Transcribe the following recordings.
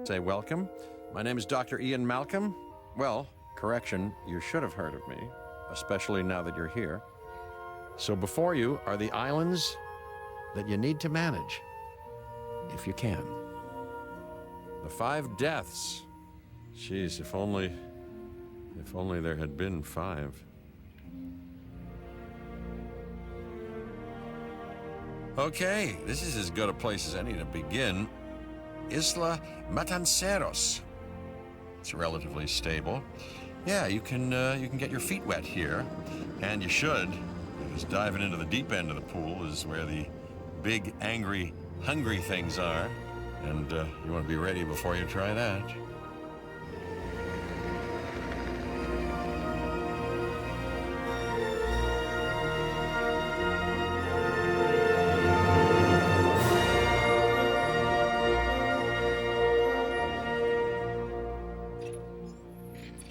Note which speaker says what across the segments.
Speaker 1: Say welcome. My name is Dr. Ian Malcolm. Well, correction, you should have heard of me, especially now that you're here. So before you are the islands that you need to manage, if you can. The 5 deaths. Jeez, if only there had been 5. Okay, this is as good a place as any to begin. Isla Matanceros. It's relatively stable. Yeah, you can get your feet wet here, and you should, because diving into the deep end of the pool is where the big, angry, hungry things are, and you want to be ready before you try that.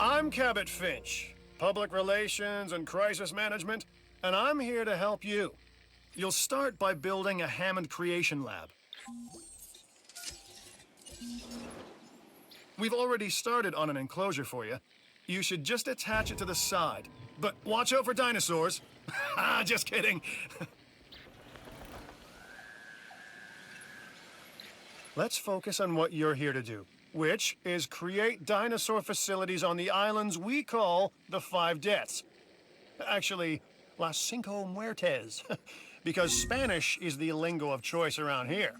Speaker 2: I'm Cabot Finch, Public Relations and Crisis Management, and I'm here to help you. You'll start by building a Hammond Creation Lab. We've already started on an enclosure for you. You should just attach it to the side. But watch out for dinosaurs. Just kidding. Let's focus on what you're here to do, which is create dinosaur facilities on the islands we call the 5 Deaths. Actually, Las Cinco Muertes, because Spanish is the lingo of choice around here.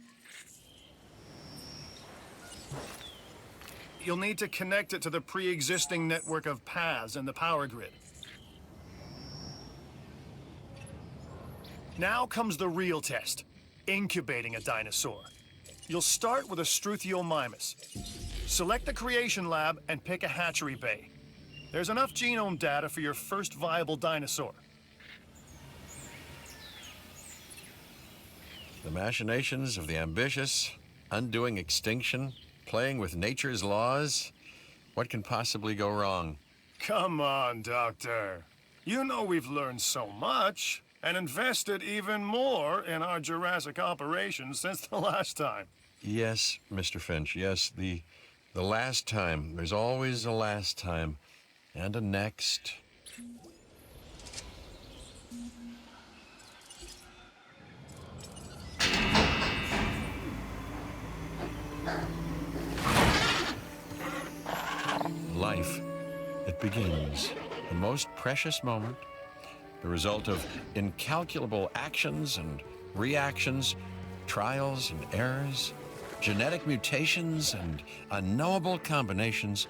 Speaker 2: You'll need to connect it to the pre-existing network of paths and the power grid. Now comes the real test, incubating a dinosaur. You'll start with a Struthiomimus. Select the creation lab and pick a hatchery bay. There's enough genome data for your first viable dinosaur.
Speaker 1: The machinations of the ambitious, undoing extinction, playing with nature's laws. What can possibly go wrong?
Speaker 2: Come on, Doctor. You know we've learned so much and invested even more in our Jurassic operations since the last time.
Speaker 1: Yes, Mr. Finch, yes, the last time. There's always a last time. And a next. Life, it begins. The most precious moment, the result of incalculable actions and reactions, trials and errors, genetic mutations and unknowable combinations,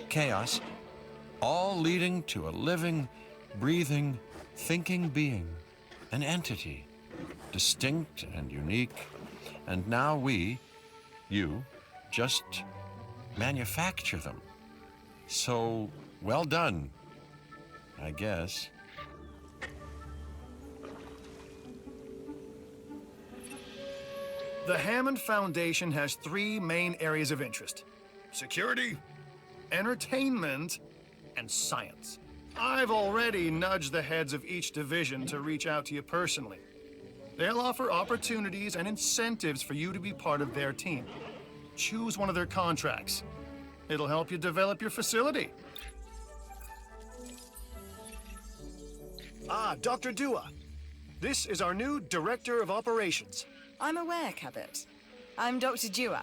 Speaker 1: chaos, all leading to a living, breathing, thinking being, an entity, distinct and unique. And now we, you, just manufacture them. So, well done, I guess.
Speaker 2: The Hammond Foundation has 3 main areas of interest: security, entertainment, and science. I've already nudged the heads of each division to reach out to you personally. They'll offer opportunities and incentives for you to be part of their team. Choose one of their contracts. It'll help you develop your facility. Dr. Dua. This is our new Director of Operations.
Speaker 3: I'm aware, Cabot. I'm Dr. Dua.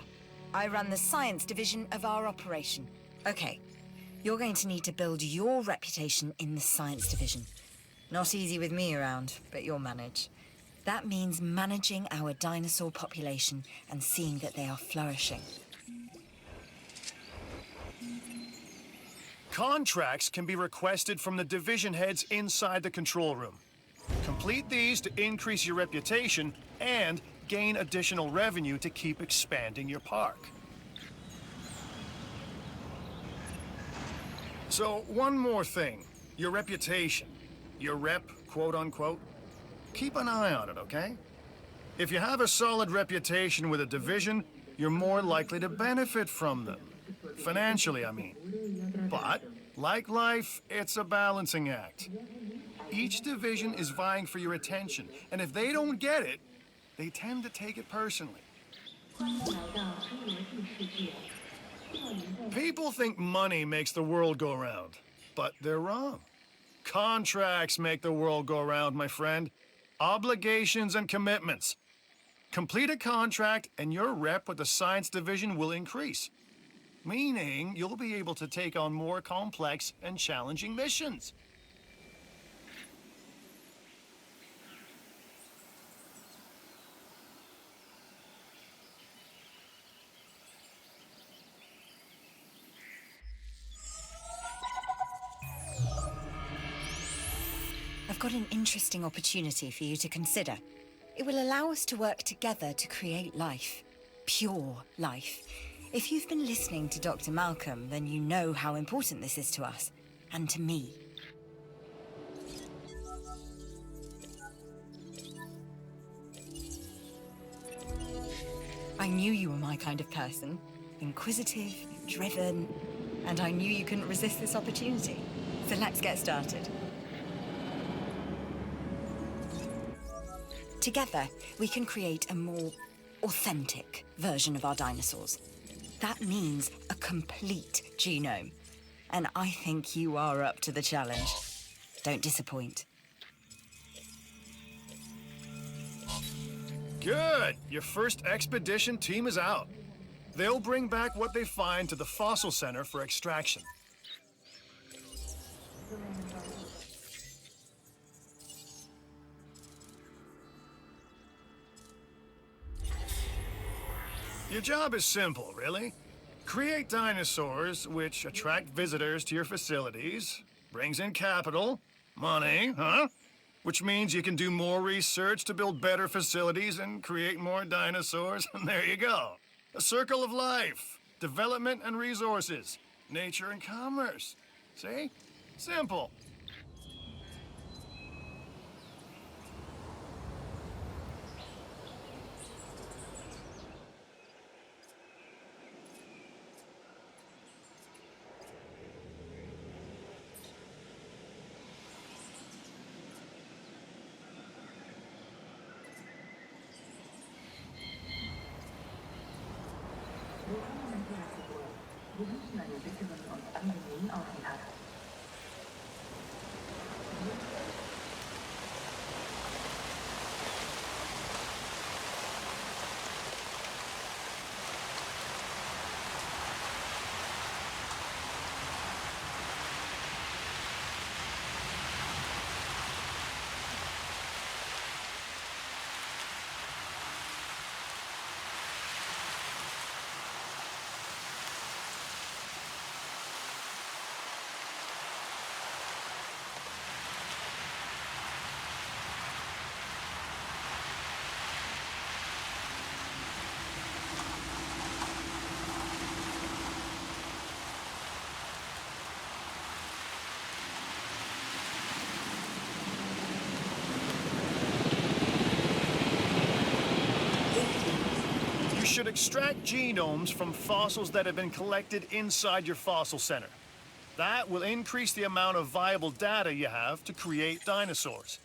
Speaker 3: I run the science division of our operation. Okay, you're going to need to build your reputation in the science division. Not easy with me around, but you'll manage. That means managing our dinosaur population and seeing that they are flourishing.
Speaker 2: Contracts can be requested from the division heads inside the control room. Complete these to increase your reputation and gain additional revenue to keep expanding your park. So, one more thing. Your reputation. Your rep, quote unquote. Keep an eye on it, okay? If you have a solid reputation with a division, you're more likely to benefit from them. Financially, I mean. But, like life, it's a balancing act. Each division is vying for your attention, and if they don't get it, they tend to take it personally. People think money makes the world go round, but they're wrong. Contracts make the world go round, my friend. Obligations and commitments. Complete a contract and your rep with the science division will increase. Meaning you'll be able to take on more complex and challenging missions.
Speaker 3: I've got an interesting opportunity for you to consider. It will allow us to work together to create life. Pure life. If you've been listening to Dr. Malcolm, then you know how important this is to us. And to me. I knew you were my kind of person. Inquisitive, driven, and I knew you couldn't resist this opportunity. So let's get started. Together, we can create a more authentic version of our dinosaurs. That means a complete genome. And I think you are up to the challenge. Don't disappoint.
Speaker 2: Good! Your first expedition team is out. They'll bring back what they find to the fossil center for extraction. Your job is simple, really. Create dinosaurs which attract visitors to your facilities, brings in capital, money, which means you can do more research to build better facilities and create more dinosaurs, and there you go. A circle of life, development and resources, nature and commerce. See? Simple.
Speaker 4: Willkommen in Jurassic World. Wir wünschen eine sicheren und angenehmen Aufenthalt. You should extract genomes from fossils that have been collected inside your fossil center. That will increase the amount of viable data you have to create dinosaurs.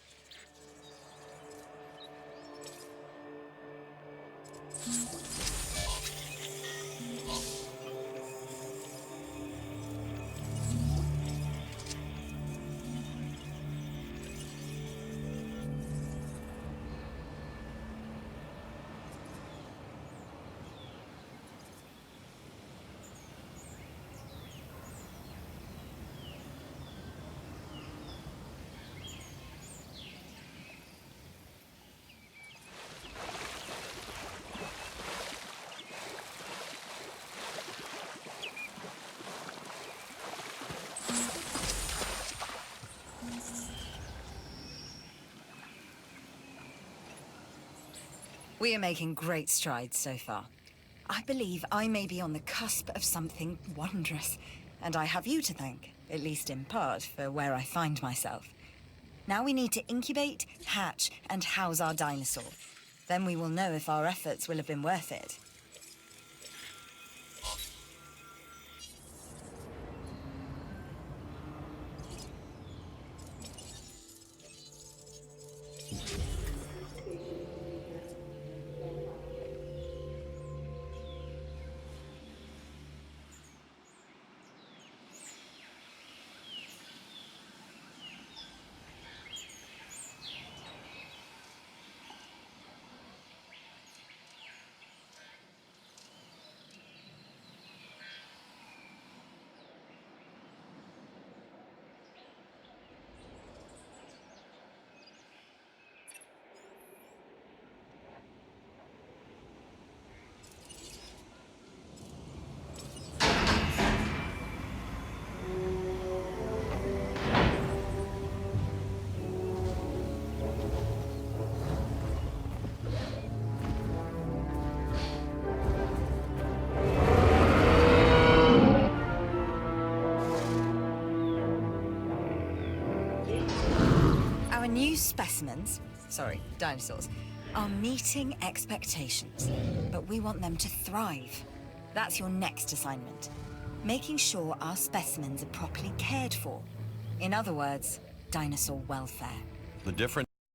Speaker 3: We are making great strides so far. I believe I may be on the cusp of something wondrous, and I have you to thank, at least in part, for where I find myself. Now we need to incubate, hatch, and house our dinosaur. Then we will know if our efforts will have been worth it. specimens, sorry, dinosaurs, are meeting expectations, but we want them to thrive. That's your next assignment. Making sure our specimens are properly cared for. In other words, dinosaur welfare.
Speaker 1: The difference